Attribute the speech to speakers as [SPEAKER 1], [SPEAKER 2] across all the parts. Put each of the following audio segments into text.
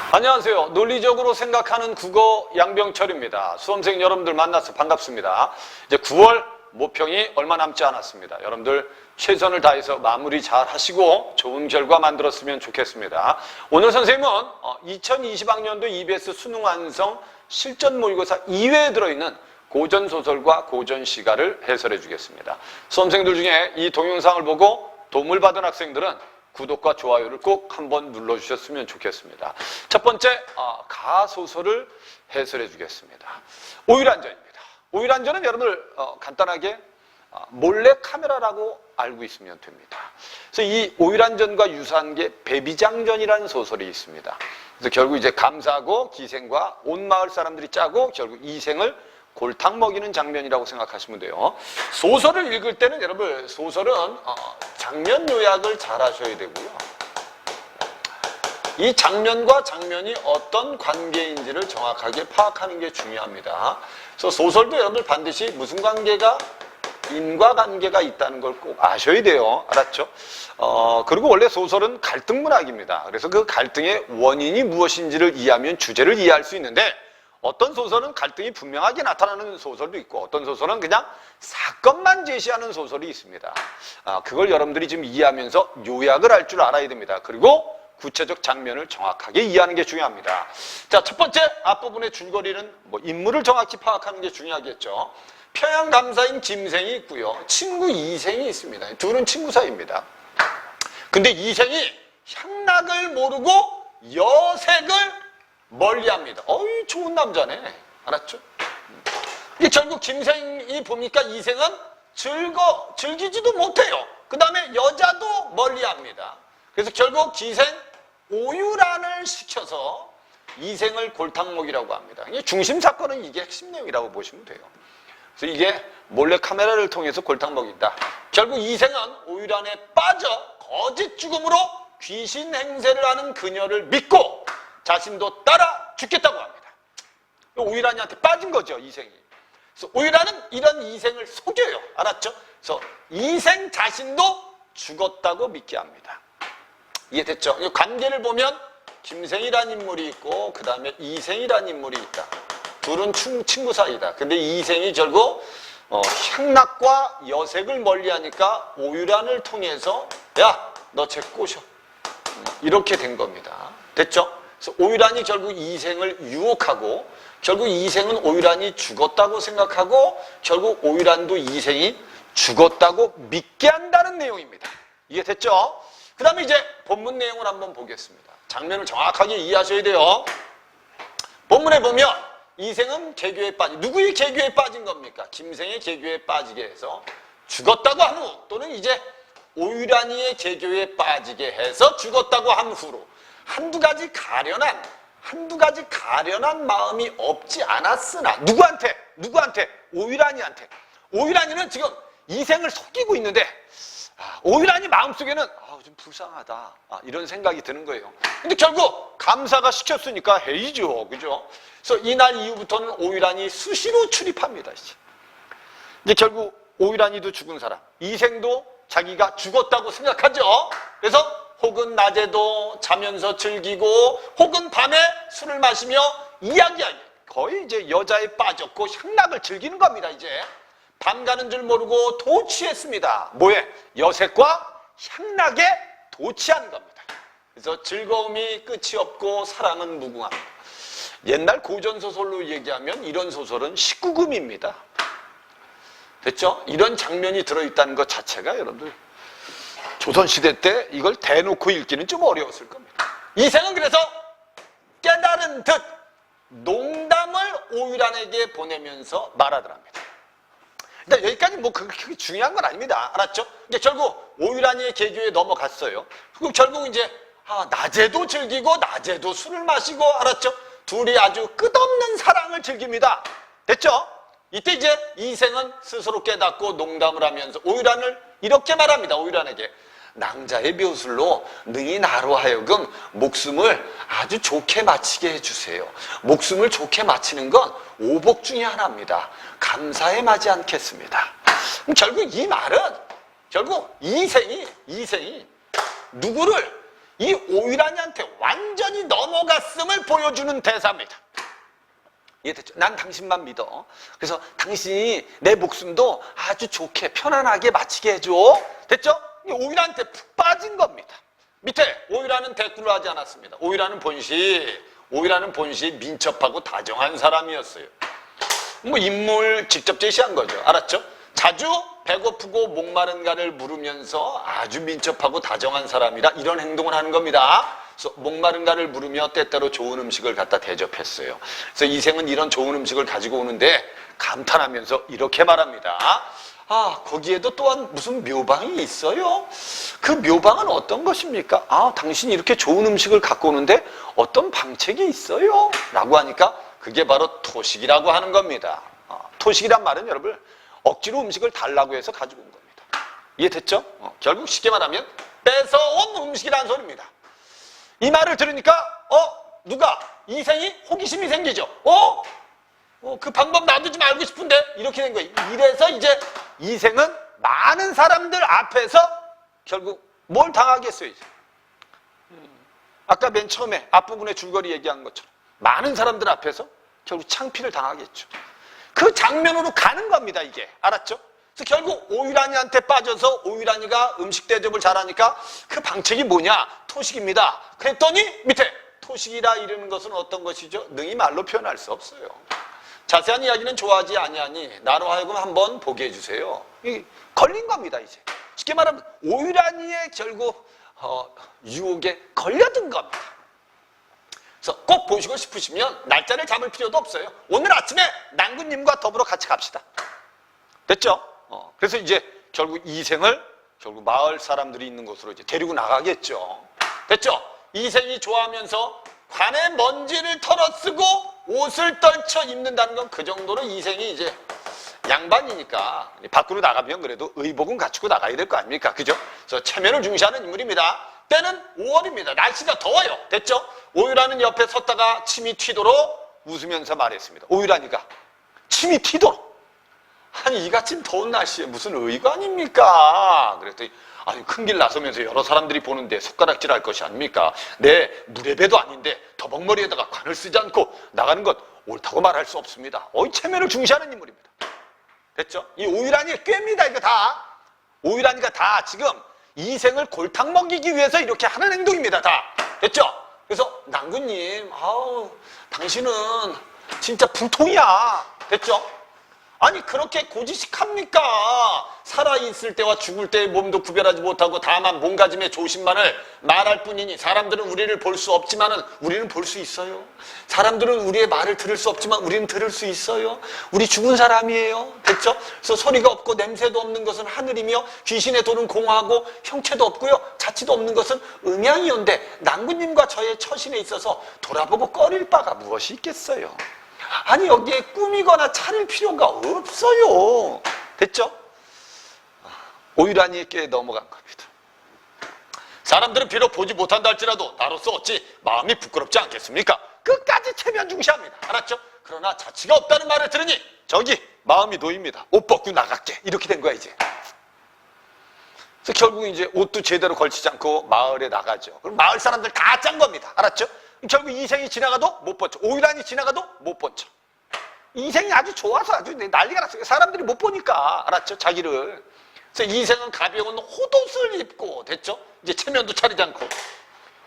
[SPEAKER 1] 안녕하세요. 논리적으로 생각하는 국어 양병철입니다. 수험생 여러분들 만나서 반갑습니다. 이제 9월 모평이 얼마 남지 않았습니다. 여러분들 최선을 다해서 마무리 잘 하시고 좋은 결과 만들었으면 좋겠습니다. 오늘 선생님은 2020학년도 EBS 수능 완성 실전 모의고사 2회에 들어있는 고전소설과 고전시가를 해설해 주겠습니다. 수험생들 중에 이 동영상을 보고 도움을 받은 학생들은 구독과 좋아요를 꼭 한번 눌러주셨으면 좋겠습니다. 첫 번째, 가소설을 해설해 주겠습니다. 오율안전입니다. 오율안전은 여러분들 간단하게 몰래카메라라고 알고 있으면 됩니다. 그래서 이 오율안전과 유사한 게 배비장전이라는 소설이 있습니다. 그래서 결국 이제 감사하고 기생과 온 마을 사람들이 짜고 결국 이생을 골탕 먹이는 장면이라고 생각하시면 돼요. 소설을 읽을 때는 여러분 소설은 장면 요약을 잘 하셔야 되고요. 이 장면과 장면이 어떤 관계인지를 정확하게 파악하는 게 중요합니다. 그래서 소설도 여러분들 반드시 무슨 관계가 인과관계가 있다는 걸 꼭 아셔야 돼요. 알았죠? 그리고 원래 소설은 갈등 문학입니다. 그래서 그 갈등의 원인이 무엇인지를 이해하면 주제를 이해할 수 있는데 어떤 소설은 갈등이 분명하게 나타나는 소설도 있고 어떤 소설은 그냥 사건만 제시하는 소설이 있습니다. 그걸 여러분들이 지금 이해하면서 요약을 할 줄 알아야 됩니다. 그리고 구체적 장면을 정확하게 이해하는 게 중요합니다. 자, 첫 번째 앞부분의 줄거리는 인물을 정확히 파악하는 게 중요하겠죠. 평양감사인 김생이 있고요. 친구 이생이 있습니다. 둘은 친구 사이입니다. 근데 이생이 향락을 모르고 여색을 멀리합니다. 어이 좋은 남자네. 알았죠? 이게 결국 김생이 보니까 이생은 즐기지도 못해요. 그 다음에 여자도 멀리합니다. 그래서 결국 기생 오율안을 시켜서 이생을 골탕 먹이라고 합니다. 중심 사건은 이게 핵심 내용이라고 보시면 돼요. 그래서 이게 몰래 카메라를 통해서 골탕 먹인다. 결국 이생은 오율안에 빠져 거짓 죽음으로 귀신 행세를 하는 그녀를 믿고 자신도 따라 죽겠다고 합니다. 오율안이한테 빠진 거죠, 이생이. 그래서 오율안은 이런 이생을 속여요. 알았죠? 그래서 이생 자신도 죽었다고 믿게 합니다. 이해됐죠? 이 관계를 보면 김생이라는 인물이 있고 그 다음에 이생이라는 인물이 있다. 둘은 친구 사이다. 근데 이생이 결국 향락과 여색을 멀리하니까 오율안을 통해서 야, 너 쟤 꼬셔. 이렇게 된 겁니다. 됐죠? 그래서 오율안이 결국 이생을 유혹하고 결국 이생은 오율안이 죽었다고 생각하고 결국 오율안도 이생이 죽었다고 믿게 한다는 내용입니다. 이해됐죠? 그 다음에 이제 본문 내용을 한번 보겠습니다. 장면을 정확하게 이해하셔야 돼요. 본문에 보면 이생은 개교에 빠진, 누구의 개교에 빠진 겁니까? 김생의 개교에 빠지게 해서 죽었다고 한 후 또는 이제 오율안이의 개교에 빠지게 해서 죽었다고 한 후로 한두 가지 가련한 마음이 없지 않았으나 누구한테? 오율안이한테. 오율안이는 지금 이생을 속이고 있는데 오율안이 마음속에는 좀 불쌍하다 이런 생각이 드는 거예요. 근데 결국 감사가 시켰으니까 해이죠. 그죠? 그래서 이날 이후부터는 오율안이 수시로 출입합니다. 이제 결국 오율안이도 죽은 사람, 이생도 자기가 죽었다고 생각하죠. 그래서 혹은 낮에도 자면서 즐기고 혹은 밤에 술을 마시며 이야기하기. 거의 이제 여자에 빠졌고 향락을 즐기는 겁니다. 이제 밤 가는 줄 모르고 도취했습니다. 뭐에? 여색과 향락에 도취하는 겁니다. 그래서 즐거움이 끝이 없고 사랑은 무궁합니다. 옛날 고전소설로 얘기하면 이런 소설은 19금입니다. 됐죠? 이런 장면이 들어있다는 것 자체가 여러분들 조선시대 때 이걸 대놓고 읽기는 좀 어려웠을 겁니다. 이생은 그래서 깨달은 듯 농담을 오율안에게 보내면서 말하더랍니다. 근데 여기까지 그렇게 중요한 건 아닙니다. 알았죠? 이제 결국 오율안이의 개교에 넘어갔어요. 그리고 결국 이제 낮에도 즐기고 낮에도 술을 마시고 알았죠? 둘이 아주 끝없는 사랑을 즐깁니다. 됐죠? 이때 이제 이생은 스스로 깨닫고 농담을 하면서 오율안을 이렇게 말합니다. 오율안에게 낭자의 묘술로 능히 나로 하여금 목숨을 아주 좋게 마치게 해주세요. 목숨을 좋게 마치는 건 오복 중에 하나입니다. 감사에 마지 않겠습니다. 결국 이 말은 결국 이생이 누구를 이 오유란이한테 완전히 넘어갔음을 보여주는 대사입니다. 이해됐죠? 난 당신만 믿어. 그래서 당신이 내 목숨도 아주 좋게 편안하게 마치게 해줘. 됐죠? 오유란한테 푹 빠진 겁니다. 밑에 오유란은 대꾸를 하지 않았습니다. 오유란은 본시 민첩하고 다정한 사람이었어요. 뭐 인물 직접 제시한 거죠. 알았죠? 자주 배고프고 목마른가를 물으면서 아주 민첩하고 다정한 사람이라 이런 행동을 하는 겁니다. 그래서 목마른가를 물으며 때때로 좋은 음식을 갖다 대접했어요. 그래서 이생은 이런 좋은 음식을 가지고 오는데 감탄하면서 이렇게 말합니다. 아, 거기에도 또한 무슨 묘방이 있어요? 그 묘방은 어떤 것입니까? 아, 당신이 이렇게 좋은 음식을 갖고 오는데 어떤 방책이 있어요? 라고 하니까 그게 바로 토식이라고 하는 겁니다. 토식이란 말은 여러분 억지로 음식을 달라고 해서 가지고 온 겁니다. 이해됐죠? 결국 쉽게 말하면 뺏어온 음식이라는 소리입니다. 이 말을 들으니까 누가? 이생이 호기심이 생기죠. 그 방법 나도 좀 알고 싶은데 이렇게 된 거예요. 이래서 이제 이생은 많은 사람들 앞에서 결국 뭘 당하겠어요? 이제. 아까 맨 처음에 앞부분에 줄거리 얘기한 것처럼 많은 사람들 앞에서 결국 창피를 당하겠죠. 그 장면으로 가는 겁니다. 이게. 알았죠? 그래서 결국 오유란이한테 빠져서 오유란이가 음식 대접을 잘하니까 그 방책이 뭐냐? 토식입니다. 그랬더니 밑에 토식이라 이르는 것은 어떤 것이죠? 능히 말로 표현할 수 없어요. 자세한 이야기는 좋아하지 아니하니 나로 하여금 한번 보게 해주세요. 걸린 겁니다. 이제 쉽게 말하면 오유란이의 결국 유혹에 걸려든 겁니다. 그래서 꼭 보시고 싶으시면 날짜를 잡을 필요도 없어요. 오늘 아침에 낭군님과 더불어 같이 갑시다. 됐죠? 그래서 이제 결국 이생을 결국 마을 사람들이 있는 곳으로 이제 데리고 나가겠죠. 됐죠? 이생이 좋아하면서 관에 먼지를 털어쓰고 옷을 떨쳐 입는다는 건 그 정도로 이생이 이제 양반이니까 밖으로 나가면 그래도 의복은 갖추고 나가야 될 거 아닙니까? 그죠? 그래서 체면을 중시하는 인물입니다. 때는 5월입니다. 날씨가 더워요. 됐죠? 오유란은 옆에 섰다가 침이 튀도록 웃으면서 말했습니다. 오유란이가 침이 튀도록? 아니 이같이 더운 날씨에 무슨 의관입니까? 그랬더니 아니 큰 길 나서면서 여러 사람들이 보는데 손가락질 할 것이 아닙니까? 내 무례배도 아닌데 더벅머리에다가 관을 쓰지 않고 나가는 것 옳다고 말할 수 없습니다. 체면을 중시하는 인물입니다. 됐죠? 이 오유란이의 꾀입니다. 이거 다. 오유란이가 다 지금 이생을 골탕 먹이기 위해서 이렇게 하는 행동입니다. 다. 됐죠? 그래서 낭군님 당신은 진짜 불통이야. 됐죠? 아니 그렇게 고지식합니까? 살아있을 때와 죽을 때의 몸도 구별하지 못하고 다만 몸가짐의 조심만을 말할 뿐이니 사람들은 우리를 볼 수 없지만은 우리는 볼 수 있어요. 사람들은 우리의 말을 들을 수 없지만 우리는 들을 수 있어요. 우리 죽은 사람이에요. 됐죠? 그래서 소리가 없고 냄새도 없는 것은 하늘이며 귀신의 돌은 공허하고 형체도 없고요. 자취도 없는 것은 음양이온데 낭군님과 저의 처신에 있어서 돌아보고 꺼릴 바가 무엇이 있겠어요? 아니 여기에 꾸미거나 차릴 필요가 없어요. 됐죠? 오유란이의 꾀에 넘어간 겁니다. 사람들은 비록 보지 못한다 할지라도 나로서 어찌 마음이 부끄럽지 않겠습니까? 끝까지 체면 중시합니다. 알았죠? 그러나 자취가 없다는 말을 들으니 저기 마음이 놓입니다. 옷 벗고 나갈게. 이렇게 된 거야 이제. 그래서 결국 이제 옷도 제대로 걸치지 않고 마을에 나가죠. 그럼 마을 사람들 다 짠 겁니다. 알았죠? 결국 이생이 지나가도 못 번쩍, 오유란이 지나가도 못 번쩍. 이생이 아주 좋아서 아주 난리가 났어요. 사람들이 못 보니까. 알았죠? 자기를. 그래서 이생은 가벼운 호옷을 입고, 됐죠? 이제 체면도 차리지 않고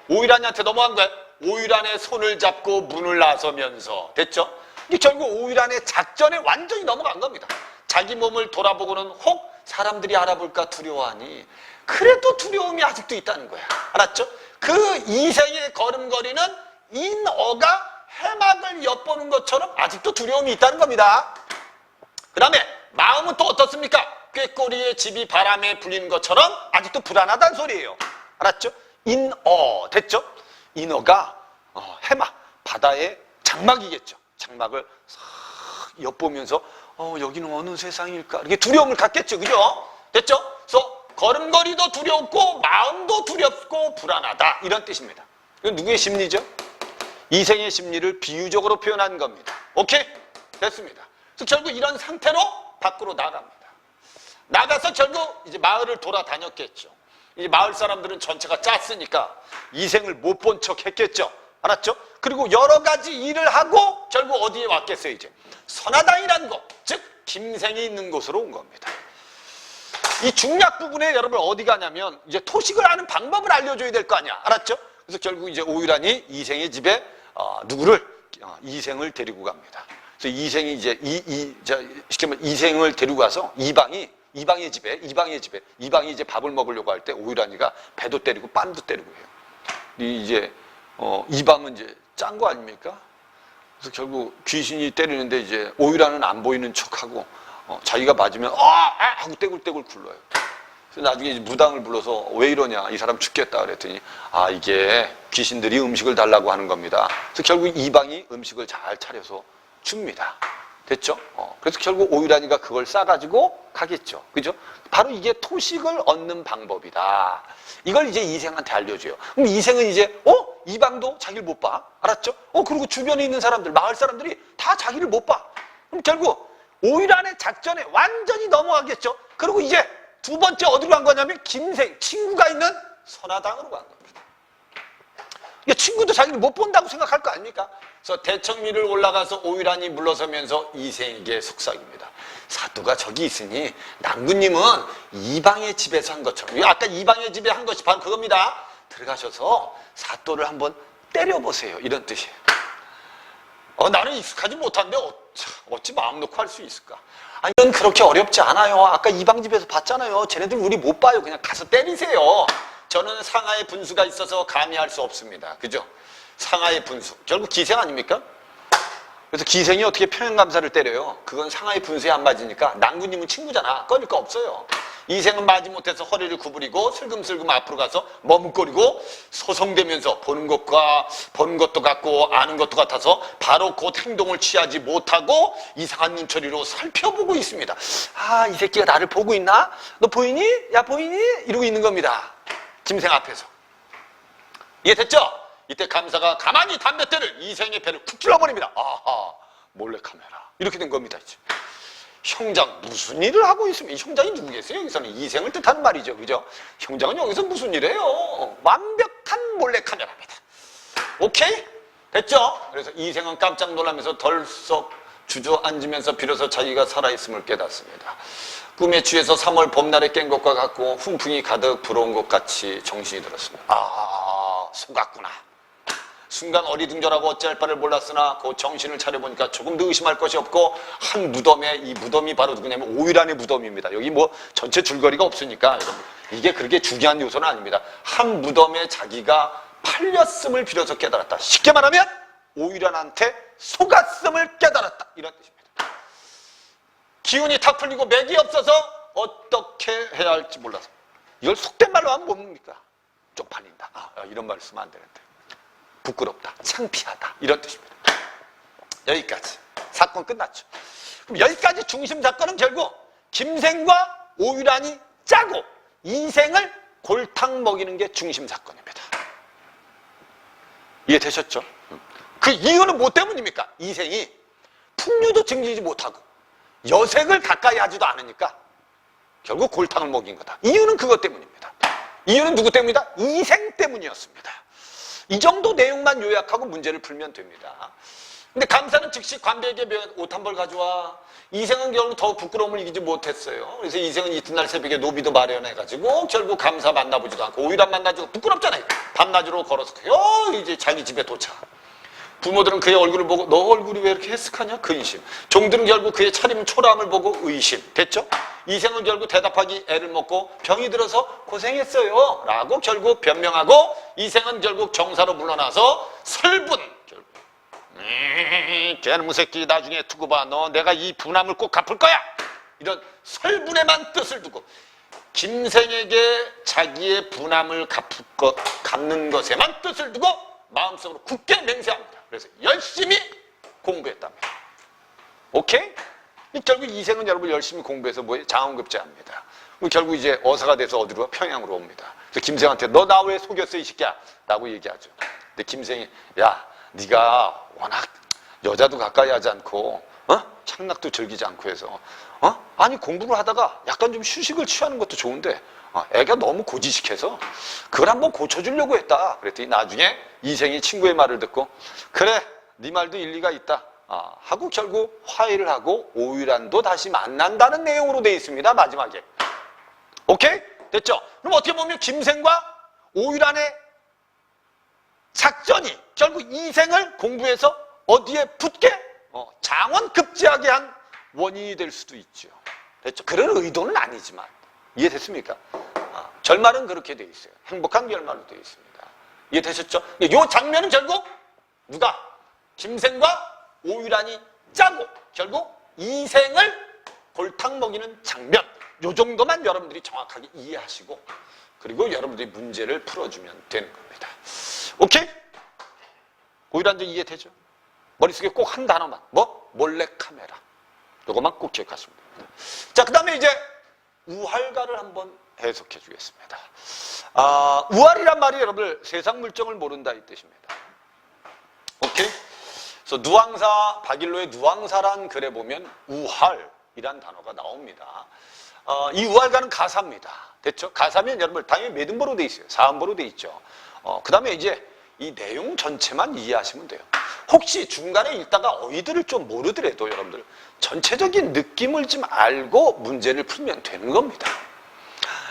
[SPEAKER 1] 오유란이한테 넘어간 거예요. 오유란의 손을 잡고 문을 나서면서, 됐죠? 이게 결국 오유란의 작전에 완전히 넘어간 겁니다. 자기 몸을 돌아보고는 혹 사람들이 알아볼까 두려워하니 그래도 두려움이 아직도 있다는 거야. 알았죠? 그 이생의 걸음걸이는 인어가 해막을 엿보는 것처럼 아직도 두려움이 있다는 겁니다. 그 다음에 마음은 또 어떻습니까? 꾀꼬리의 집이 바람에 불리는 것처럼 아직도 불안하다는 소리예요. 알았죠? 인어 됐죠? 인어가 해막 바다의 장막이겠죠. 장막을 싹 엿보면서 여기는 어느 세상일까? 이렇게 두려움을 갖겠죠. 그죠? 됐죠? 그래서 걸음걸이도 두렵고 마음도 두렵고 불안하다 이런 뜻입니다. 이건 누구의 심리죠? 이생의 심리를 비유적으로 표현한 겁니다. 오케이? 됐습니다. 그래서 결국 이런 상태로 밖으로 나갑니다. 나가서 결국 이제 마을을 돌아다녔겠죠. 이 마을 사람들은 전체가 짰으니까 이생을 못 본 척 했겠죠. 알았죠? 그리고 여러 가지 일을 하고 결국 어디에 왔겠어요, 이제? 선화당이라는 곳, 즉 김생이 있는 곳으로 온 겁니다. 이 중략 부분에 여러분 어디 가냐면 이제 토식을 하는 방법을 알려줘야 될 거 아니야. 알았죠? 그래서 결국 이제 오유란이 이생의 집에 누구를? 이생을 데리고 갑니다. 그래서 이생이 이제 쉽게 말하면 이생을 데리고 가서 이방이 이제 밥을 먹으려고 할 때 오유란이가 배도 때리고 빤도 때리고 해요. 이제 이방은 이제 짠 거 아닙니까? 그래서 결국 귀신이 때리는데 이제 오유란은 안 보이는 척하고 자기가 맞으면 하고 떼굴떼굴 굴러요. 그래서 나중에 이제 무당을 불러서 왜 이러냐, 이 사람 죽겠다 그랬더니 이게 귀신들이 음식을 달라고 하는 겁니다. 그래서 결국 이방이 음식을 잘 차려서 줍니다. 됐죠? 그래서 결국 오유란이가 그걸 싸가지고 가겠죠. 그죠? 바로 이게 토식을 얻는 방법이다. 이걸 이제 이생한테 알려줘요. 그럼 이생은 이제, 이방도 자기를 못 봐. 알았죠? 그리고 주변에 있는 사람들, 마을 사람들이 다 자기를 못 봐. 그럼 결국 오유란의 작전에 완전히 넘어가겠죠? 그리고 이제 두 번째 어디로 간 거냐면 김생, 친구가 있는 선화당으로 간 겁니다. 그러니까 친구도 자기를 못 본다고 생각할 거 아닙니까? 그래서 대청리를 올라가서 오유란이 물러서면서 이생에게 속삭입니다. 사또가 저기 있으니 낭군님은 이방의 집에서 한 것처럼, 아까 이방의 집에 한 것이 바로 그겁니다. 들어가셔서 사또를 한번 때려보세요. 이런 뜻이에요. 나는 익숙하지 못한데 어찌 마음 놓고 할 수 있을까? 이건 그렇게 어렵지 않아요. 아까 이방 집에서 봤잖아요. 쟤네들 우리 못 봐요. 그냥 가서 때리세요. 저는 상하의 분수가 있어서 감히 할 수 없습니다. 그죠? 상하의 분수. 결국 기생 아닙니까? 그래서 기생이 어떻게 평행감사를 때려요? 그건 상하의 분수에 안 맞으니까 낭군님은 친구잖아. 꺼낼 거 없어요. 이생은 맞지 못해서 허리를 구부리고 슬금슬금 앞으로 가서 머뭇거리고 소송되면서 보는 것도 같고 아는 것도 같아서 바로 곧 행동을 취하지 못하고 이상한 눈초리로 살펴보고 있습니다. 이 새끼가 나를 보고 있나? 너 보이니? 야 보이니? 이러고 있는 겁니다. 김생 앞에서. 이해됐죠? 이때 감사가 가만히 담뱃대를 이생의 배를 쿡 찔러버립니다. 몰래카메라. 이렇게 된 겁니다. 이제. 형장 무슨 일을 하고 있으면 이 형장이 누구겠어요? 여기서는 이생을 뜻하는 말이죠. 그죠? 형장은 여기서 무슨 일 해요? 완벽한 몰래카메라입니다. 오케이? 됐죠? 그래서 이생은 깜짝 놀라면서 덜썩 주저앉으면서 비로소 자기가 살아있음을 깨닫습니다. 꿈에 취해서 3월 봄날에 깬 것과 같고 훈풍이 가득 불어온 것 같이 정신이 들었습니다. 속았구나. 순간 어리둥절하고 어찌할 바를 몰랐으나 그 정신을 차려보니까 조금 더 의심할 것이 없고 한 무덤에, 이 무덤이 바로 누구냐면 오유란의 무덤입니다. 여기 뭐 전체 줄거리가 없으니까 여러분 이게 그렇게 중요한 요소는 아닙니다. 한 무덤에 자기가 팔렸음을 비로소 깨달았다. 쉽게 말하면 오유란한테 속았음을 깨달았다. 이런 뜻입니다. 기운이 탁 풀리고 맥이 없어서 어떻게 해야 할지 몰라서. 이걸 속된 말로 하면 뭡니까? 쪽팔린다. 이런 말 쓰면 안 되는데. 부끄럽다, 창피하다 이런 뜻입니다. 여기까지 사건 끝났죠. 그럼 여기까지 중심 사건은 결국 김생과 오유란이 짜고 이생을 골탕 먹이는 게 중심 사건입니다. 이해되셨죠? 그 이유는 뭐 때문입니까? 이생이 풍류도 즐기지 못하고 여색을 가까이 하지도 않으니까 결국 골탕을 먹인 거다. 이유는 그것 때문입니다. 이유는 누구 때문이다? 이생 때문이었습니다. 이 정도 내용만 요약하고 문제를 풀면 됩니다. 근데 감사는 즉시 관배에게 옷 한 벌 가져와. 이생은 결국 더욱 부끄러움을 이기지 못했어요. 그래서 이생은 이튿날 새벽에 노비도 마련해가지고 결국 감사 만나보지도 않고 오유란 만나지고 부끄럽잖아요. 밤낮으로 걸어서 이제 자기 집에 도착. 부모들은 그의 얼굴을 보고 너 얼굴이 왜 이렇게 헬쓱하냐? 근심. 종들은 결국 그의 차림 초라함을 보고 의심. 됐죠? 이생은 결국 대답하기 애를 먹고 병이 들어서 고생했어요 라고 결국 변명하고 이생은 결국 정사로 물러나서 설분. 걔는 새끼 나중에 두고 봐. 너 내가 이 분함을 꼭 갚을 거야. 이런 설분에만 뜻을 두고 김생에게 자기의 분함을 갚는 것에만 뜻을 두고 마음속으로 굳게 맹세합니다. 그래서 열심히 공부했답니다. 오케이? 결국 이생은 여러분 열심히 공부해서 뭐예요? 장원급제합니다. 결국 이제 어사가 돼서 어디로? 평양으로 옵니다. 그래서 김생한테 너 나 왜 속였어 이 새끼야? 라고 얘기하죠. 근데 김생이 야 네가 워낙 여자도 가까이 하지 않고 향락도 즐기지 않고 해서 아니 공부를 하다가 약간 좀 휴식을 취하는 것도 좋은데 애가 너무 고지식해서 그걸 한번 고쳐주려고 했다. 그랬더니 나중에 이생이 친구의 말을 듣고 그래 네 말도 일리가 있다 하고 결국 화해를 하고 오유란도 다시 만난다는 내용으로 되어 있습니다. 마지막에. 오케이? 됐죠? 그럼 어떻게 보면 김생과 오유란의 작전이 결국 이생을 공부해서 어디에 붙게? 장원급제하게 한 원인이 될 수도 있죠. 됐죠? 그런 의도는 아니지만 이해됐습니까? 결말은 그렇게 돼 있어요. 행복한 결말로 되어 있습니다. 이해되셨죠? 이 장면은 결국 누가? 김생과 오유란이 짜고 결국 이생을 골탕 먹이는 장면. 요 정도만 여러분들이 정확하게 이해하시고 그리고 여러분들이 문제를 풀어주면 되는 겁니다. 오케이? 오유란도 이해되죠? 머릿속에 꼭 한 단어만. 뭐? 몰래카메라. 요것만 꼭 기억하시면 됩니다. 자, 그 다음에 이제 우활가를 한번 해석해 주겠습니다. 우활이란 말이 여러분들 세상 물정을 모른다 이 뜻입니다. 오케이? 그래서 누앙사, 박일로의 누앙사란 글에 보면 우활이란 단어가 나옵니다. 이 우활가는 가사입니다. 됐죠? 가사면 여러분들 당연히 매듭보로 돼 있어요. 사음보로 돼 있죠. 그 다음에 이제 이 내용 전체만 이해하시면 돼요. 혹시 중간에 읽다가 어휘들을 좀 모르더라도 여러분들 전체적인 느낌을 좀 알고 문제를 풀면 되는 겁니다.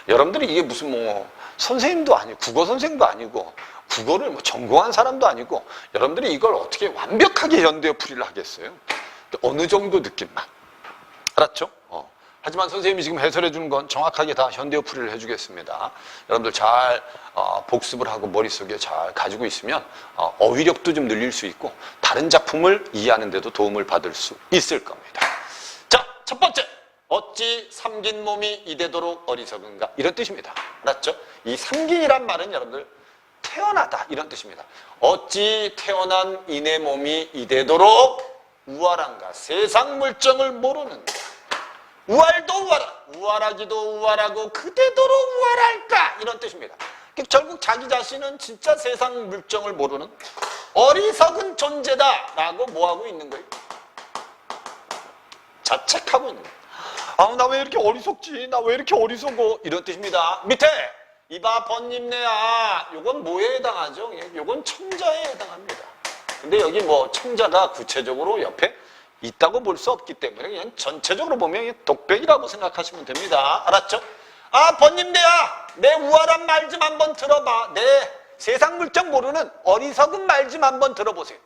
[SPEAKER 1] 여러분들이 이게 무슨 뭐 선생님도 아니고 국어 선생도 아니고 국어를 뭐 전공한 사람도 아니고 여러분들이 이걸 어떻게 완벽하게 연대어 풀이를 하겠어요? 어느 정도 느낌만. 알았죠? 하지만 선생님이 지금 해설해 주는 건 정확하게 다 현대어 풀이를 해주겠습니다. 여러분들 잘 복습을 하고 머릿속에 잘 가지고 있으면 어휘력도 좀 늘릴 수 있고 다른 작품을 이해하는 데도 도움을 받을 수 있을 겁니다. 자, 첫 번째. 어찌 삼긴 몸이 이되도록 어리석은가 이런 뜻입니다. 알았죠? 이 삼긴이란 말은 여러분들 태어나다 이런 뜻입니다. 어찌 태어난 이내 몸이 이되도록 우활한가 세상 물정을 모르는가 우활도 우활하기도 우활하고 그대도록 우활할까 이런 뜻입니다. 결국 자기 자신은 진짜 세상 물정을 모르는 어리석은 존재다라고 뭐하고 있는 거예요? 자책하고 있는 거예요. 나 왜 이렇게 어리석지? 나 왜 이렇게 어리석어? 이런 뜻입니다. 밑에 이봐 번님네야 요건 뭐에 해당하죠? 요건 청자에 해당합니다. 근데 여기 뭐 청자가 구체적으로 옆에 있다고 볼 수 없기 때문에 그냥 전체적으로 보면 독백이라고 생각하시면 됩니다. 알았죠? 번님네야 내 우활한 말 좀 한번 들어봐. 내 세상 물정 모르는 어리석은 말 좀 한번 들어보세요.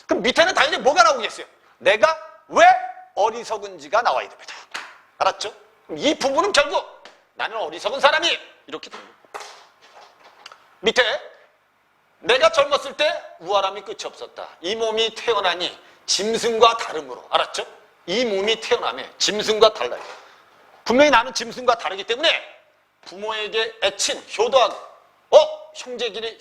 [SPEAKER 1] 그럼 밑에는 당연히 뭐가 나오겠어요? 내가 왜 어리석은지가 나와야 됩니다. 알았죠? 이 부분은 결국 나는 어리석은 사람이 이렇게 됩니다. 밑에 내가 젊었을 때 우활함이 끝이 없었다. 이 몸이 태어나니 짐승과 다름으로. 알았죠? 이 몸이 태어나면 짐승과 달라요. 분명히 나는 짐승과 다르기 때문에 부모에게 애친, 효도하고 형제끼리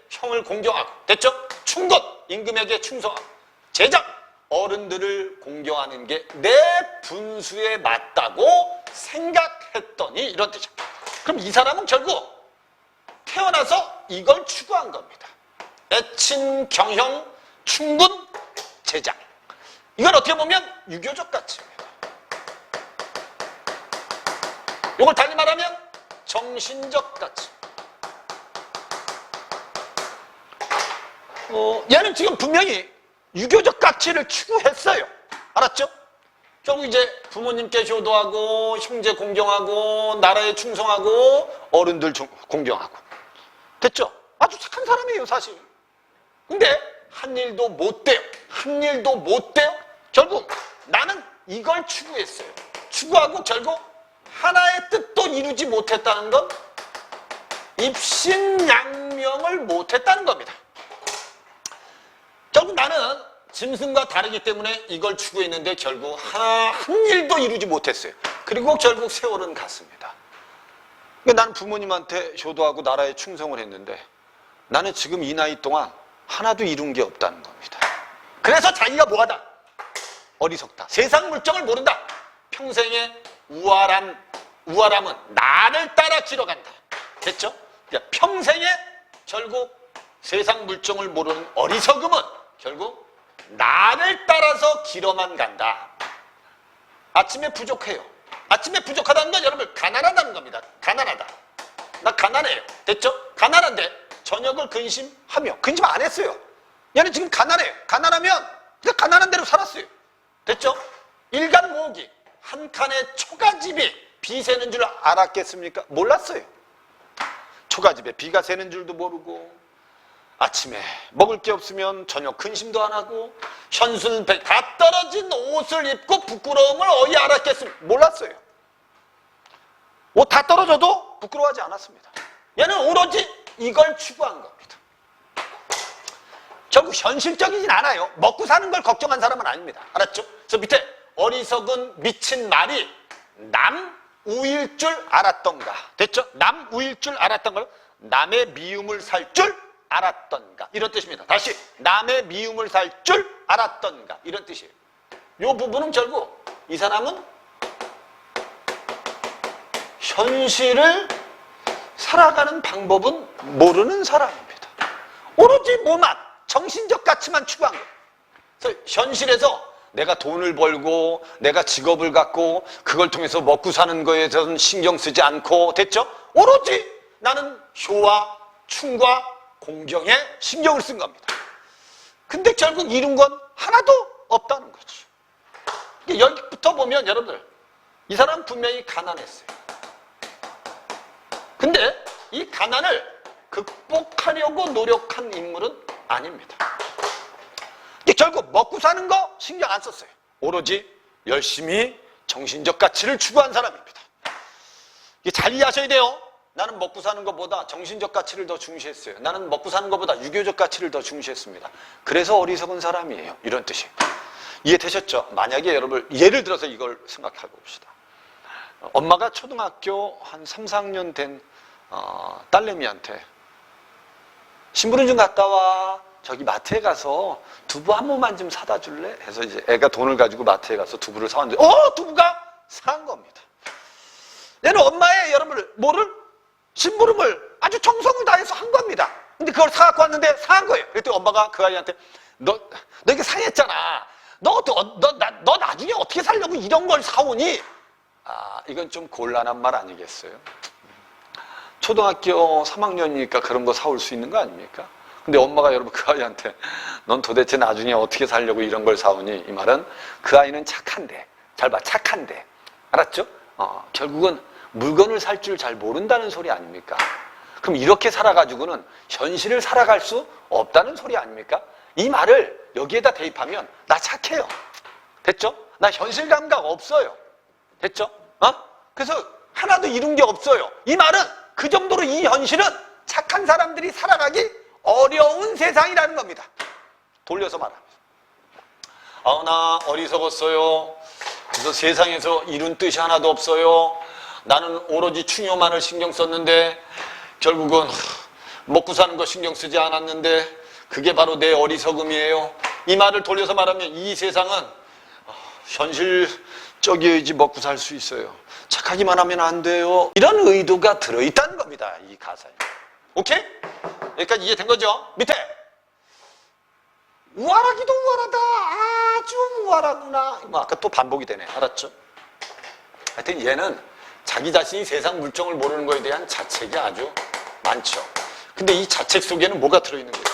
[SPEAKER 1] 형을 공경하고 됐죠? 충건, 임금에게 충성하고 제장, 어른들을 공경하는 게 내 분수에 맞다고 생각했더니 이런 뜻이야. 그럼 이 사람은 결국 태어나서 이걸 추구한 겁니다. 애친, 경형, 충분, 제장. 이걸 어떻게 보면 유교적 가치입니다. 이걸 달리 말하면 정신적 가치. 얘는 지금 분명히 유교적 가치를 추구했어요. 알았죠? 결국 이제 부모님께 효도하고 형제 공경하고 나라에 충성하고 어른들 공경하고 됐죠? 아주 착한 사람이에요 사실. 근데 한 일도 못 돼요. 한 일도 못 돼요. 결국 나는 이걸 추구했어요. 추구하고 결국 하나의 뜻도 이루지 못했다는 건 입신양명을 못했다는 겁니다. 결국 나는 짐승과 다르기 때문에 이걸 추구했는데 결국 한 일도 이루지 못했어요. 그리고 결국 세월은 갔습니다. 그러니까 나는 부모님한테 효도하고 나라에 충성을 했는데 나는 지금 이 나이 동안 하나도 이룬 게 없다는 겁니다. 그래서 자기가 뭐하다? 어리석다. 세상 물정을 모른다. 평생의 우활함은 나를 따라 길어간다. 됐죠? 그러니까 평생에 결국 세상 물정을 모르는 어리석음은 결국 나를 따라서 길어만 간다. 아침에 부족해요. 아침에 부족하다는 건 여러분 가난하다는 겁니다. 가난하다. 나 가난해요. 됐죠? 가난한데 저녁을 근심하며 근심 안 했어요. 얘는 지금 가난해요. 가난하면 그냥 가난한 대로 살았어요. 됐죠? 일간 모으기. 한 칸의 초가집이 비 새는 줄 알았겠습니까? 몰랐어요. 초가집에 비가 새는 줄도 모르고 아침에 먹을 게 없으면 저녁 근심도 안 하고 현순백 다 떨어진 옷을 입고 부끄러움을 어디 알았겠습니까? 몰랐어요. 옷 다 떨어져도 부끄러워하지 않았습니다. 얘는 오로지 이걸 추구한 겁니다. 결국 현실적이진 않아요. 먹고 사는 걸 걱정한 사람은 아닙니다. 알았죠? 그래서 밑에 어리석은 미친 말이 남우일 줄 알았던가. 됐죠? 남우일 줄 알았던가. 남의 미움을 살 줄 알았던가. 이런 뜻입니다. 다시 남의 미움을 살 줄 알았던가. 이런 뜻이에요. 이 부분은 결국 이 사람은 현실을 살아가는 방법은 모르는 사람입니다. 오로지 뭐만 정신적 가치만 추구한 거예요. 그래서 현실에서 내가 돈을 벌고 내가 직업을 갖고 그걸 통해서 먹고 사는 거에 대해서는 신경 쓰지 않고 됐죠? 오로지 나는 효와 충과 공경에 신경을 쓴 겁니다. 근데 결국 이룬 건 하나도 없다는 거죠. 여기부터 보면 여러분들 이 사람 분명히 가난했어요. 근데 이 가난을 극복하려고 노력한 인물은 아닙니다. 결국 먹고 사는 거 신경 안 썼어요. 오로지 열심히 정신적 가치를 추구한 사람입니다. 이게 잘 이해하셔야 돼요. 나는 먹고 사는 것보다 정신적 가치를 더 중시했어요. 나는 먹고 사는 것보다 유교적 가치를 더 중시했습니다. 그래서 어리석은 사람이에요. 이런 뜻이에요. 이해되셨죠? 만약에 여러분 예를 들어서 이걸 생각해 봅시다. 엄마가 초등학교 한 3, 4학년 된 딸내미한테 심부름 좀 갔다 와. 저기 마트에 가서 두부 한 모만 좀 사다 줄래? 해서 이제 애가 돈을 가지고 마트에 가서 두부를 사왔는데 두부가 산 겁니다. 얘는 엄마의 여러분을 뭐를? 심부름을 아주 정성을 다해서 한 겁니다. 근데 그걸 사갖고 왔는데 산 거예요. 그랬더니 엄마가 그 아이한테 너 이게 상했잖아. 너 나중에 어떻게 살려고 이런 걸 사오니? 이건 좀 곤란한 말 아니겠어요? 초등학교 3학년이니까 그런 거 사올 수 있는 거 아닙니까? 근데 엄마가 여러분 그 아이한테 넌 도대체 나중에 어떻게 살려고 이런 걸 사오니? 이 말은 그 아이는 착한데, 잘 봐, 착한데, 알았죠? 결국은 물건을 살 줄 잘 모른다는 소리 아닙니까? 그럼 이렇게 살아가지고는 현실을 살아갈 수 없다는 소리 아닙니까? 이 말을 여기에다 대입하면 나 착해요. 됐죠? 나 현실 감각 없어요. 됐죠? 그래서 하나도 이룬 게 없어요. 이 말은 그 정도로 이 현실은 착한 사람들이 살아가기 어려운 세상이라는 겁니다. 돌려서 말합니다. 나 어리석었어요. 그래서 세상에서 이룬 뜻이 하나도 없어요. 나는 오로지 충효만을 신경 썼는데 결국은 먹고 사는 거 신경 쓰지 않았는데 그게 바로 내 어리석음이에요. 이 말을 돌려서 말하면 이 세상은 현실적이어야지 먹고 살 수 있어요. 착하기만 하면 안 돼요. 이런 의도가 들어있다는 겁니다. 이 가사에. 오케이? 여기까지 이해된 거죠? 밑에 우월하기도 우월하다. 아주 우월하구나. 아까 또 반복이 되네. 알았죠? 하여튼 얘는 자기 자신이 세상 물정을 모르는 거에 대한 자책이 아주 많죠. 근데 이 자책 속에는 뭐가 들어있는 거예요?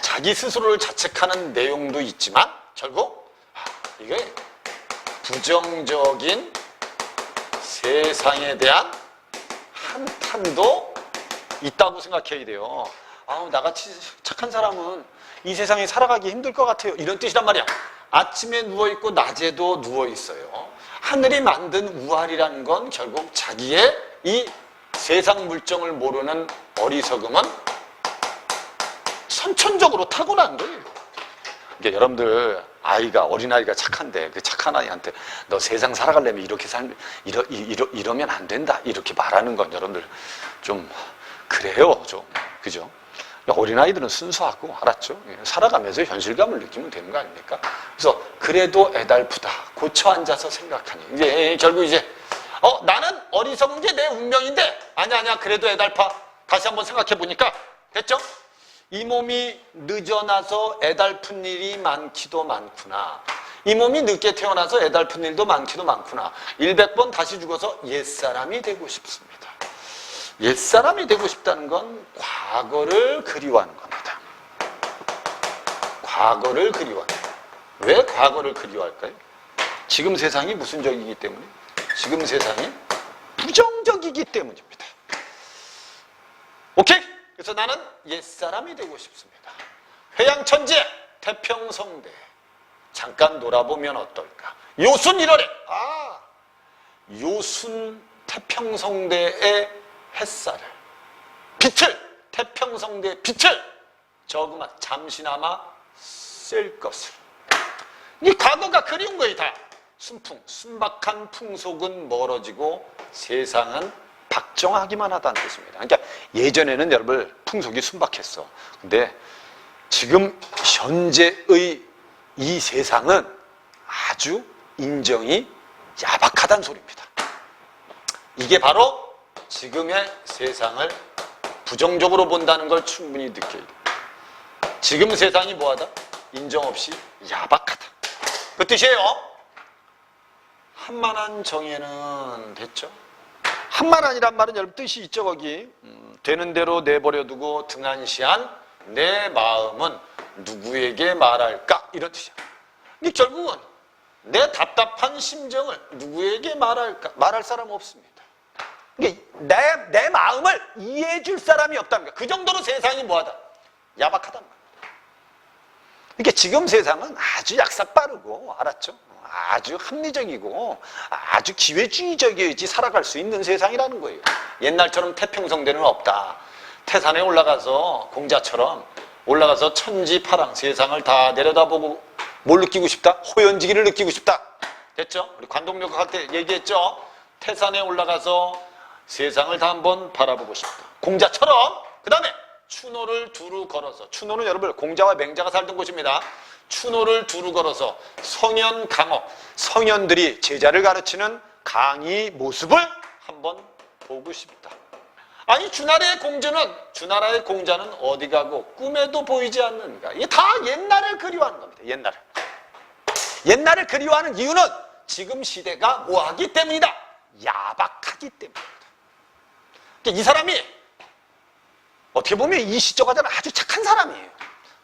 [SPEAKER 1] 자기 스스로를 자책하는 내용도 있지만 결국 이게 부정적인 세상에 대한 한탄도 있다고 생각해야 돼요. 나같이 착한 사람은 이 세상에 살아가기 힘들 것 같아요. 이런 뜻이란 말이야. 아침에 누워있고 낮에도 누워있어요. 하늘이 만든 우활이라는 건 결국 자기의 이 세상 물정을 모르는 어리석음은 선천적으로 타고난 거예요. 그러니까 여러분들 어린아이가 착한데 그 착한 아이한테 너 세상 살아가려면 이렇게 이러면 안 된다 이렇게 말하는 건 여러분들 좀 그래요. 좀 그죠? 어린아이들은 순수하고 알았죠? 살아가면서 현실감을 느끼면 되는 거 아닙니까? 그래서 그래도 애달프다. 고쳐 앉아서 생각하니 이제 결국 이제 나는 어리석은 게 내 운명인데 아니야 그래도 애달파. 다시 한번 생각해 보니까 됐죠? 이 몸이 늦어나서 애달픈 일이 많기도 많구나. 이 몸이 늦게 태어나서 애달픈 일도 많기도 많구나. 100번 다시 죽어서 옛사람이 되고 싶습니다. 옛사람이 되고 싶다는 건 과거를 그리워하는 겁니다. 과거를 그리워하는 거예요. 왜 과거를 그리워할까요? 지금 세상이 무슨적이기 때문에, 지금 세상이 부정적이기 때문입니다. 오케이? 그래서 나는 옛사람이 되고 싶습니다. 회양천재, 태평성대. 잠깐 놀아보면 어떨까? 요순 1월에, 요순 태평성대의 햇살을, 빛을, 태평성대의 빛을 조그만 잠시나마 쐴 것을. 이 과거가 그리운 거예요, 다. 순박한 풍속은 멀어지고 세상은 박정하기만 하다는 뜻입니다. 그러니까 예전에는 여러분 풍속이 순박했어. 근데 지금 현재의 이 세상은 아주 인정이 야박하다는 소리입니다. 이게 바로 지금의 세상을 부정적으로 본다는 걸 충분히 느껴야 돼요. 지금 세상이 뭐하다? 인정 없이 야박하다. 그 뜻이에요. 한만한 정에는 됐죠? 한만한이란 말은 여러분 뜻이 있죠, 거기. 되는 대로 내버려두고 등한시한 내 마음은 누구에게 말할까? 이런 뜻이야. 근데 결국은 내 답답한 심정을 누구에게 말할까? 말할 사람 없습니다. 그러니까 내 마음을 이해해 줄 사람이 없답니다. 그 정도로 세상이 뭐하다? 야박하단 말이야. 그러니까 지금 세상은 아주 약삭 빠르고, 알았죠? 아주 합리적이고 아주 기회주의적이어야지 살아갈 수 있는 세상이라는 거예요. 옛날처럼 태평성대는 없다. 태산에 올라가서 공자처럼 올라가서 천지파랑 세상을 다 내려다보고 뭘 느끼고 싶다? 호연지기를 느끼고 싶다. 됐죠? 우리 관동묘각 할 때 얘기했죠? 태산에 올라가서 세상을 다 한번 바라보고 싶다. 공자처럼. 그 다음에 추노를 두루 걸어서, 추노는 여러분 공자와 맹자가 살던 곳입니다. 추노를 두루 걸어서 성현 강업, 성현들이 제자를 가르치는 강의 모습을 한번 보고 싶다. 아니 주나라의 공자는 어디 가고 꿈에도 보이지 않는가. 이게 다 옛날을 그리워하는 겁니다. 옛날을 그리워하는 이유는 지금 시대가 뭐하기 때문이다? 야박하기 때문입니다. 그러니까 이 사람이 어떻게 보면 이 시적화자는 아주 착한 사람이에요.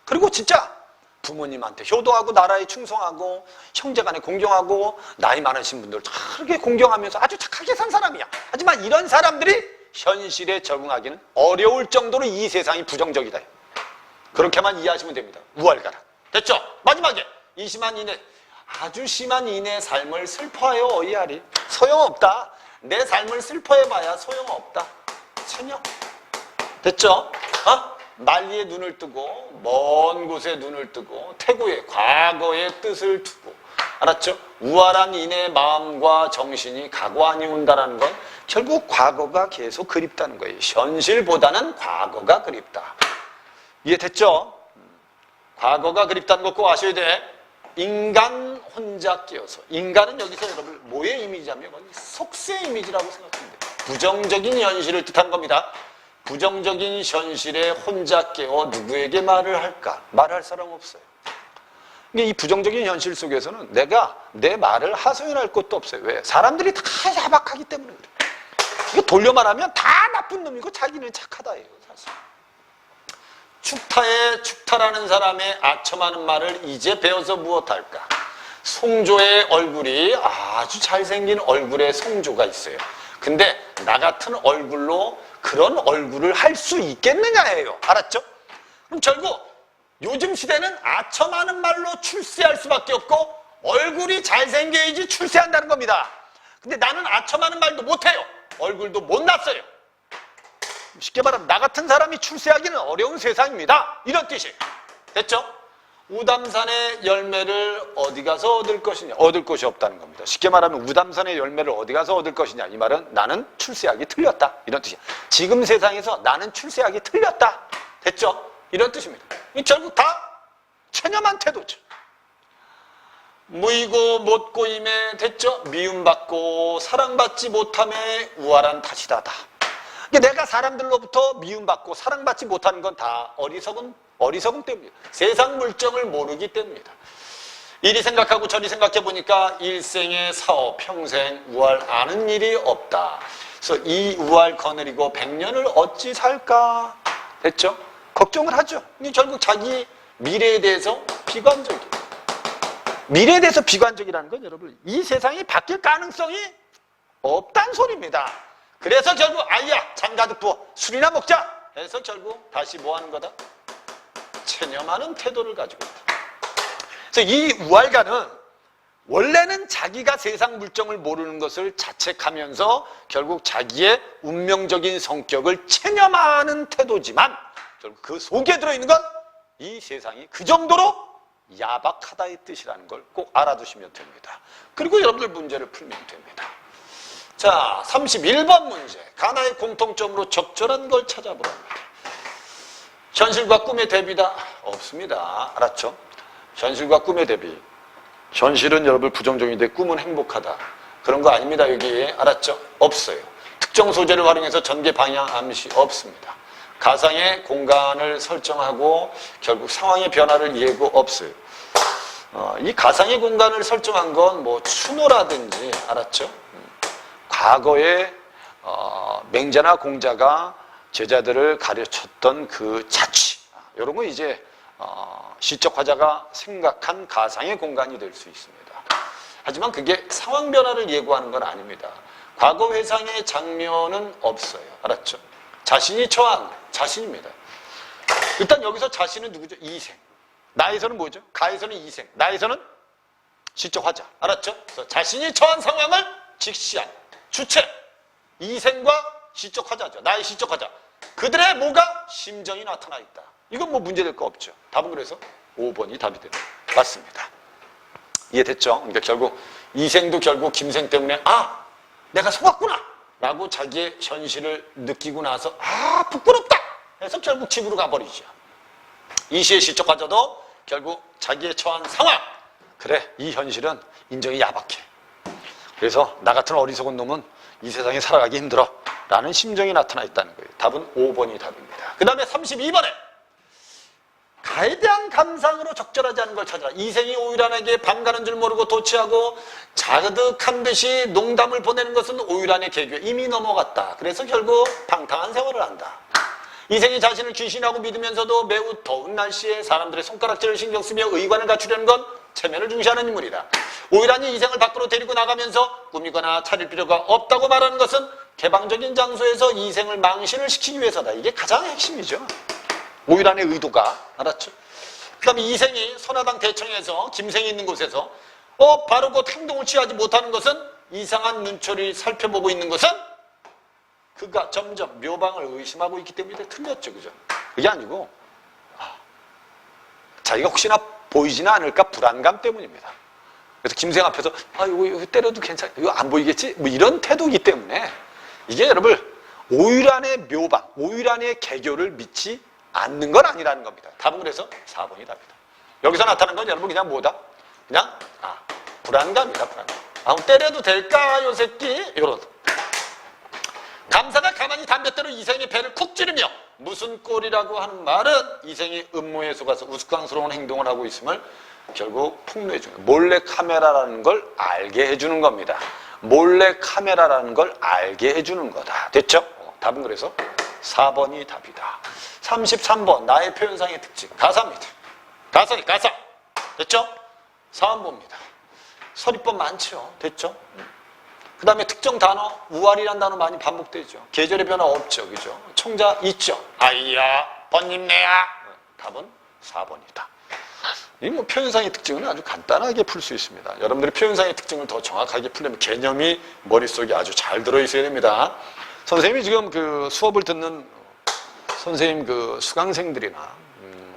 [SPEAKER 1] 그리고 진짜 부모님한테 효도하고 나라에 충성하고 형제간에 공경하고 나이 많으신 분들 그렇게 공경하면서 아주 착하게 산 사람이야. 하지만 이런 사람들이 현실에 적응하기는 어려울 정도로 이 세상이 부정적이다. 그렇게만 이해하시면 됩니다. 우월가라. 됐죠? 마지막에 아주 심한 인의 삶을 슬퍼하여 어이하리. 소용없다. 내 삶을 슬퍼해봐야 소용없다. 천영. 됐죠? 만리에 눈을 뜨고 먼 곳에 눈을 뜨고 태고의 과거의 뜻을 두고, 알았죠? 우월한 인의 마음과 정신이 각오하니 온다는 건 결국 과거가 계속 그립다는 거예요. 현실보다는 과거가 그립다. 이해됐죠? 과거가 그립다는 거 꼭 아셔야 돼. 인간 혼자 끼어서. 인간은 여기서 여러분 뭐의 이미지냐면 속세 이미지라고 생각하면 돼요. 부정적인 현실을 뜻한 겁니다. 부정적인 현실에 혼자 깨어 누구에게 말을 할까? 말할 사람 없어요. 근데 이 부정적인 현실 속에서는 내가 내 말을 하소연할 것도 없어요. 왜? 사람들이 다 야박하기 때문에 그래. 이거 돌려 말하면 다 나쁜 놈이고 자기는 착하다예요, 사실. 축타라는 사람의 아첨하는 말을 이제 배워서 무엇할까? 송조의 얼굴이 아주 잘생긴 얼굴에 송조가 있어요. 근데 나 같은 얼굴로 그런 얼굴을 할 수 있겠느냐예요. 알았죠? 그럼 결국 요즘 시대는 아첨하는 말로 출세할 수밖에 없고 얼굴이 잘생겨야지 출세한다는 겁니다. 근데 나는 아첨하는 말도 못해요. 얼굴도 못났어요. 쉽게 말하면 나 같은 사람이 출세하기는 어려운 세상입니다. 이런 뜻이에요. 됐죠? 우담산의 열매를 어디 가서 얻을 것이냐? 얻을 것이 없다는 겁니다. 쉽게 말하면 우담산의 열매를 어디 가서 얻을 것이냐? 이 말은 나는 출세하기 틀렸다. 이런 뜻이야. 지금 세상에서 나는 출세하기 틀렸다. 됐죠? 이런 뜻입니다. 결국 다 체념한 태도죠. 무이고 못고임에 됐죠? 미움받고 사랑받지 못함에 우월한 탓이다다. 내가 사람들로부터 미움받고 사랑받지 못하는 건 다 어리석음 때문이에요. 세상 물정을 모르기 때문이다. 이리 생각하고 저리 생각해 보니까 일생의 사업, 평생 우할 아는 일이 없다. 그래서 이 우할 거느리고 100년을 어찌 살까? 됐죠? 걱정을 하죠. 근데 결국 자기 미래에 대해서 비관적이에요. 미래에 대해서 비관적이라는 건 여러분 이 세상이 바뀔 가능성이 없다는 소리입니다. 그래서 결국 아이야 장가득 부어 술이나 먹자 해서 결국 다시 뭐 하는 거다? 체념하는 태도를 가지고 있다. 그래서 이 우알가는 원래는 자기가 세상 물정을 모르는 것을 자책하면서 결국 자기의 운명적인 성격을 체념하는 태도지만 결국 그 속에 들어있는 건 이 세상이 그 정도로 야박하다의 뜻이라는 걸 꼭 알아두시면 됩니다. 그리고 여러분들 문제를 풀면 됩니다. 자, 31번 문제. 가나의 공통점으로 적절한 걸 찾아보랍니다. 현실과 꿈의 대비다? 없습니다. 알았죠? 현실과 꿈의 대비. 현실은 여러분 부정적인데 꿈은 행복하다. 그런 거 아닙니다. 여기 알았죠? 없어요. 특정 소재를 활용해서 전개 방향 암시 없습니다. 가상의 공간을 설정하고 결국 상황의 변화를 예고 없어요. 이 가상의 공간을 설정한 건 뭐 추노라든지 알았죠? 과거에 맹자나 공자가 제자들을 가르쳤던 그 자취 이런 거 이제 시적 화자가 생각한 가상의 공간이 될 수 있습니다. 하지만 그게 상황 변화를 예고하는 건 아닙니다. 과거 회상의 장면은 없어요. 알았죠? 자신이 처한 자신입니다. 일단 여기서 자신은 누구죠? 이생. 나에서는 뭐죠? 가에서는 이생. 나에서는 시적 화자. 알았죠? 그래서 자신이 처한 상황을 직시한 주체. 이생과 시적 화자죠. 나의 시적 화자. 그들의 뭐가? 심정이 나타나 있다. 이건 뭐 문제될 거 없죠. 답은 그래서 5번이 답이 되는 맞습니다. 이해됐죠? 그러니까 결국 이생도 결국 김생 때문에 내가 속았구나 라고 자기의 현실을 느끼고 나서 부끄럽다 해서 결국 집으로 가버리죠. 이시의 시적 화자도 결국 자기의 처한 상황 그래 이 현실은 인정이 야박해. 그래서 나 같은 어리석은 놈은 이 세상에 살아가기 힘들어 라는 심정이 나타나 있다는 거예요. 답은 5번이 답입니다. 그 다음에 32번에 가에 대한 감상으로 적절하지 않은 걸 찾아라. 이생이 오유란에게 반가는 줄 모르고 도취하고 자그득한 듯이 농담을 보내는 것은 오유란의 계교에 이미 넘어갔다. 그래서 결국 방탕한 생활을 한다. 이생이 자신을 귀신하고 믿으면서도 매우 더운 날씨에 사람들의 손가락질을 신경 쓰며 의관을 갖추려는 건 체면을 중시하는 인물이다. 오유란이 이생을 밖으로 데리고 나가면서 꾸미거나 차릴 필요가 없다고 말하는 것은 개방적인 장소에서 이생을 망신을 시키기 위해서다. 이게 가장 핵심이죠. 오유란의 의도가 알았죠? 그 다음에 이생이 선화당 대청에서 김생이 있는 곳에서 바로 그 행동을 취하지 못하는 것은 이상한 눈초리 살펴보고 있는 것은 그가 점점 묘방을 의심하고 있기 때문에 틀렸죠. 그죠? 그게 아니고 자기가 혹시나 보이지는 않을까 불안감 때문입니다. 그래서 김생 앞에서 이거 때려도 괜찮아. 이거 안 보이겠지? 뭐 이런 태도이기 때문에 이게 여러분 오유란의 묘방, 오유란의 개교를 믿지 않는 건 아니라는 겁니다. 답은 그래서 4번이 답이다. 여기서 나타난 건 여러분 그냥 뭐다? 그냥 불안감이다. 불안감. 때려도 될까 요 새끼? 이런. 감사가 가만히 담뱃대로 이생의 배를 쿡 찌르며 무슨 꼴이라고 하는 말은 이생이 음모에 속아서 우스꽝스러운 행동을 하고 있음을 결국 폭로해 주는 거예요. 몰래 카메라라는 걸 알게 해주는 겁니다. 몰래 카메라라는 걸 알게 해주는 거다. 됐죠? 답은 그래서 4번이 답이다. 33번 나의 표현상의 특징 가사입니다. 가사 됐죠? 사원보입니다. 서리법 많죠. 됐죠? 그 다음에 특정 단어 우알이란 단어 많이 반복되죠. 계절의 변화 없죠. 그죠? 청자 있죠. 아이야 번님네야 답은 4번이다. 이 뭐 표현상의 특징은 아주 간단하게 풀 수 있습니다. 여러분들이 표현상의 특징을 더 정확하게 풀려면 개념이 머릿속에 아주 잘 들어있어야 됩니다. 선생님이 지금 그 수업을 듣는 선생님 그 수강생들이나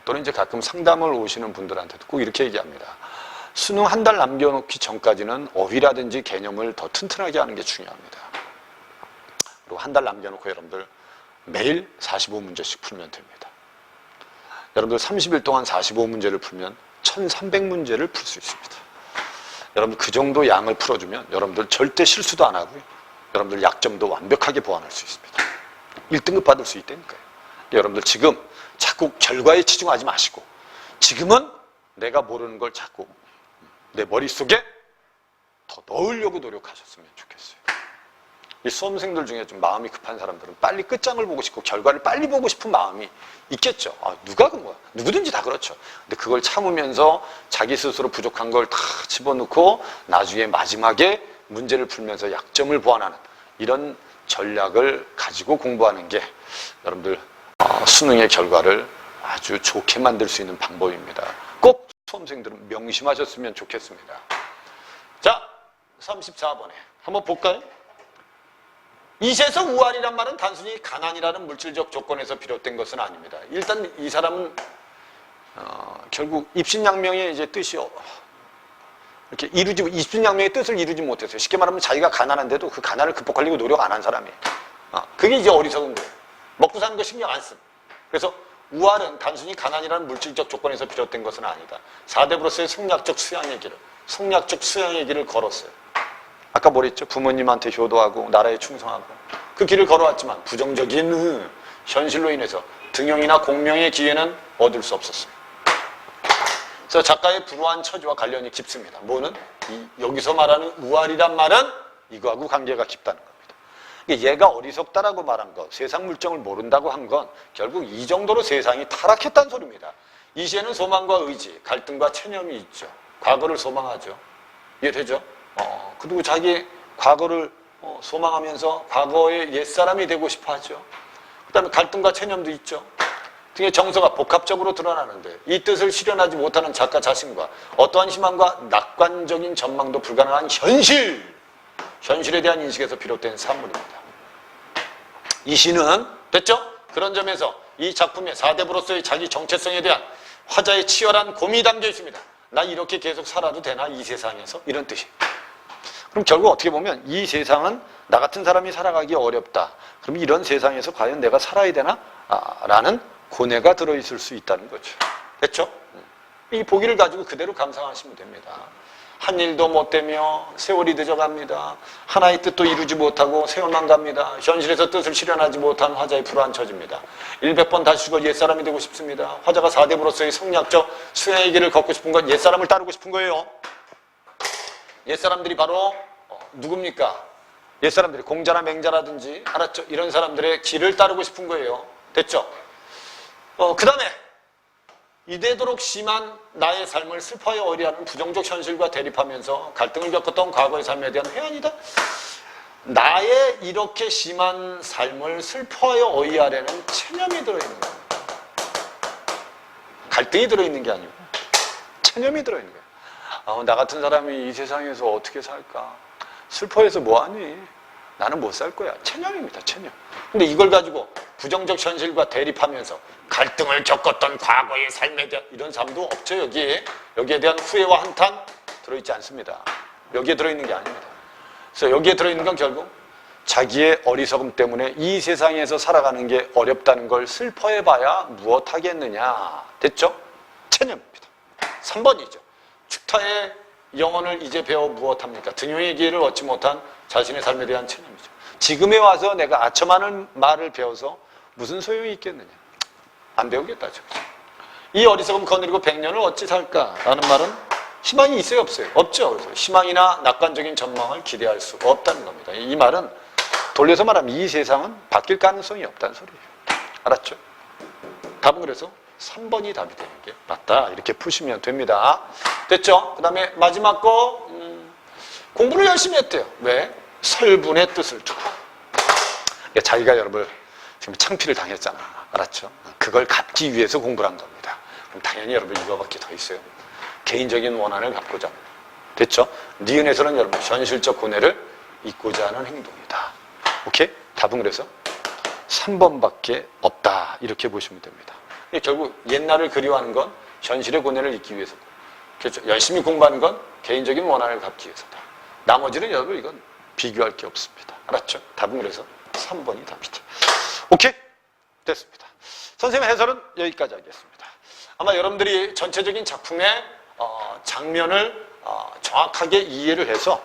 [SPEAKER 1] 또는 이제 가끔 상담을 오시는 분들한테도 꼭 이렇게 얘기합니다. 수능 한 달 남겨놓기 전까지는 어휘라든지 개념을 더 튼튼하게 하는 게 중요합니다. 그리고 한 달 남겨놓고 여러분들 매일 45문제씩 풀면 됩니다. 여러분들 30일 동안 45문제를 풀면 1300문제를 풀 수 있습니다. 여러분들 그 정도 양을 풀어주면 여러분들 절대 실수도 안 하고요. 여러분들 약점도 완벽하게 보완할 수 있습니다. 1등급 받을 수 있다니까요. 여러분들 지금 자꾸 결과에 치중하지 마시고 지금은 내가 모르는 걸 자꾸 내 머릿속에 더 넣으려고 노력하셨으면 좋겠어요. 이 수험생들 중에 좀 마음이 급한 사람들은 빨리 끝장을 보고 싶고 결과를 빨리 보고 싶은 마음이 있겠죠. 누가 그런 거야? 누구든지 다 그렇죠. 근데 그걸 참으면서 자기 스스로 부족한 걸 다 집어넣고 나중에 마지막에 문제를 풀면서 약점을 보완하는 이런 전략을 가지고 공부하는 게 여러분들 수능의 결과를 아주 좋게 만들 수 있는 방법입니다. 꼭 수험생들은 명심하셨으면 좋겠습니다. 자, 34번에 한번 볼까요? 이세서 우환이란 말은 단순히 가난이라는 물질적 조건에서 비롯된 것은 아닙니다. 일단 이 사람은 결국 입신양명의 이제 뜻이 이렇게 입신양명의 뜻을 이루지 못했어요. 쉽게 말하면 자기가 가난한데도 그 가난을 극복하려고 노력 안 한 사람이에요. 그게 이제 어리석은 거예요. 먹고 사는 거 신경 안 쓴. 그래서 우환은 단순히 가난이라는 물질적 조건에서 비롯된 것은 아니다. 사대부로서의 성략적 수양의 길을 걸었어요. 아까 뭐랬죠? 부모님한테 효도하고 나라에 충성하고 그 길을 걸어왔지만 부정적인 현실로 인해서 등용이나 공명의 기회는 얻을 수 없었어요. 그래서 작가의 불우한 처지와 관련이 깊습니다. 뭐는? 여기서 말하는 우환이란 말은 이거하고 관계가 깊다는 겁니다. 얘가 어리석다라고 말한 것, 세상 물정을 모른다고 한 건 결국 이 정도로 세상이 타락했다는 소리입니다. 이 시에는 소망과 의지, 갈등과 체념이 있죠. 과거를 소망하죠. 이해되죠? 그리고 자기 과거를 소망하면서 과거의 옛사람이 되고 싶어 하죠. 그 다음에 갈등과 체념도 있죠. 등의 정서가 복합적으로 드러나는데 이 뜻을 실현하지 못하는 작가 자신과 어떠한 희망과 낙관적인 전망도 불가능한 현실에 대한 인식에서 비롯된 산물입니다. 이 시는 됐죠? 그런 점에서 이 작품의 사대부로서의 자기 정체성에 대한 화자의 치열한 고민이 담겨 있습니다. 나 이렇게 계속 살아도 되나 이 세상에서? 이런 뜻이. 그럼 결국 어떻게 보면 이 세상은 나 같은 사람이 살아가기 어렵다. 그럼 이런 세상에서 과연 내가 살아야 되나? 라는 고뇌가 들어있을 수 있다는 거죠. 됐죠? 이 보기를 가지고 그대로 감상하시면 됩니다. 한 일도 못 되며 세월이 늦어갑니다. 하나의 뜻도 이루지 못하고 세월만 갑니다. 현실에서 뜻을 실현하지 못한 화자의 불우한 처지입니다. 100번 다시 죽어 옛사람이 되고 싶습니다. 화자가 사대부로서의 성략적 수양의 길을 걷고 싶은 건 옛사람을 따르고 싶은 거예요. 옛사람들이 바로 누굽니까? 옛사람들이 공자나 맹자라든지 알았죠? 이런 사람들의 길을 따르고 싶은 거예요. 됐죠? 그 다음에 이대도록 심한 나의 삶을 슬퍼하여 어리하는 부정적 현실과 대립하면서 갈등을 겪었던 과거의 삶에 대한 회한이다. 나의 이렇게 심한 삶을 슬퍼하여 어이하려는 체념이 들어있는 겁니다. 갈등이 들어있는 게 아니고 체념이 들어있는 거예요. 나 같은 사람이 이 세상에서 어떻게 살까? 슬퍼해서 뭐하니? 나는 못 살 거야. 체념입니다. 체념. 근데 이걸 가지고 부정적 현실과 대립하면서 갈등을 겪었던 과거의 삶에 대한 이런 삶도 없죠. 여기에 대한 후회와 한탄 들어있지 않습니다. 여기에 들어있는 게 아닙니다. 그래서 여기에 들어있는 건 결국 자기의 어리석음 때문에 이 세상에서 살아가는 게 어렵다는 걸 슬퍼해봐야 무엇하겠느냐. 됐죠? 체념입니다. 3번이죠. 축타의 영혼을 이제 배워 무엇합니까? 등용의 기회를 얻지 못한 자신의 삶에 대한 체념이죠. 지금에 와서 내가 아첨하는 말을 배워서 무슨 소용이 있겠느냐. 안 배우겠다죠. 이 어리석음 거느리고 100년을 어찌 살까라는 말은 희망이 있어요, 없어요? 없죠. 그래서 희망이나 낙관적인 전망을 기대할 수가 없다는 겁니다. 이 말은 돌려서 말하면 이 세상은 바뀔 가능성이 없다는 소리예요. 알았죠? 답은 그래서 3번이 답이 되는 게 맞다. 이렇게 푸시면 됩니다. 됐죠? 그 다음에 마지막 거 공부를 열심히 했대요. 왜? 설분의 뜻을 두고. 자기가 여러분 지금 창피를 당했잖아. 알았죠? 그걸 갚기 위해서 공부를 한 겁니다. 그럼 당연히 여러분 이거밖에 더 있어요. 개인적인 원한을 갚고자 합니다. 됐죠? 니은에서는 여러분 현실적 고뇌를 잊고자 하는 행동이다. 오케이? 답은 그래서 3번밖에 없다. 이렇게 보시면 됩니다. 결국 옛날을 그리워하는 건 현실의 고뇌를 잊기 위해서고, 그렇죠? 열심히 공부하는 건 개인적인 원한을 갚기 위해서다. 나머지는 여러분 이건 비교할 게 없습니다. 알았죠? 답은 그래서 3번이 답이다. 오케이? 됐습니다. 선생님 해설은 여기까지 하겠습니다. 아마 여러분들이 전체적인 작품의 장면을 정확하게 이해를 해서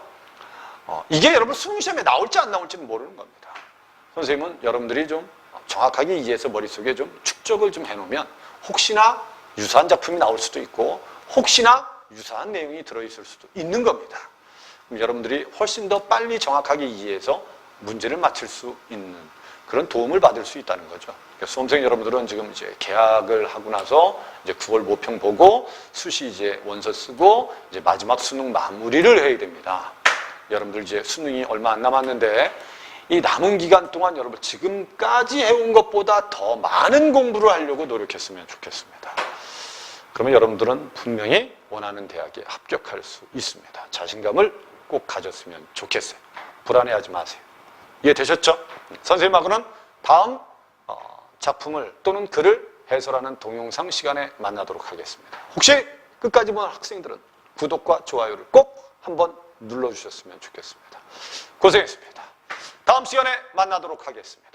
[SPEAKER 1] 이게 여러분 수능시험에 나올지 안 나올지는 모르는 겁니다. 선생님은 여러분들이 좀 정확하게 이해해서 머릿속에 좀 축적을 좀 해놓으면 혹시나 유사한 작품이 나올 수도 있고 혹시나 유사한 내용이 들어있을 수도 있는 겁니다. 그럼 여러분들이 훨씬 더 빨리 정확하게 이해해서 문제를 맞출 수 있는 그런 도움을 받을 수 있다는 거죠. 그러니까 수험생 여러분들은 지금 이제 개학을 하고 나서 이제 9월 모평 보고 수시 이제 원서 쓰고 이제 마지막 수능 마무리를 해야 됩니다. 여러분들 이제 수능이 얼마 안 남았는데 이 남은 기간 동안 여러분 지금까지 해온 것보다 더 많은 공부를 하려고 노력했으면 좋겠습니다. 그러면 여러분들은 분명히 원하는 대학에 합격할 수 있습니다. 자신감을 꼭 가졌으면 좋겠어요. 불안해하지 마세요. 이해되셨죠? 선생님하고는 다음 작품을 또는 글을 해설하는 동영상 시간에 만나도록 하겠습니다. 혹시 끝까지 본 학생들은 구독과 좋아요를 꼭 한번 눌러주셨으면 좋겠습니다. 고생했습니다. 다음 시간에 만나도록 하겠습니다.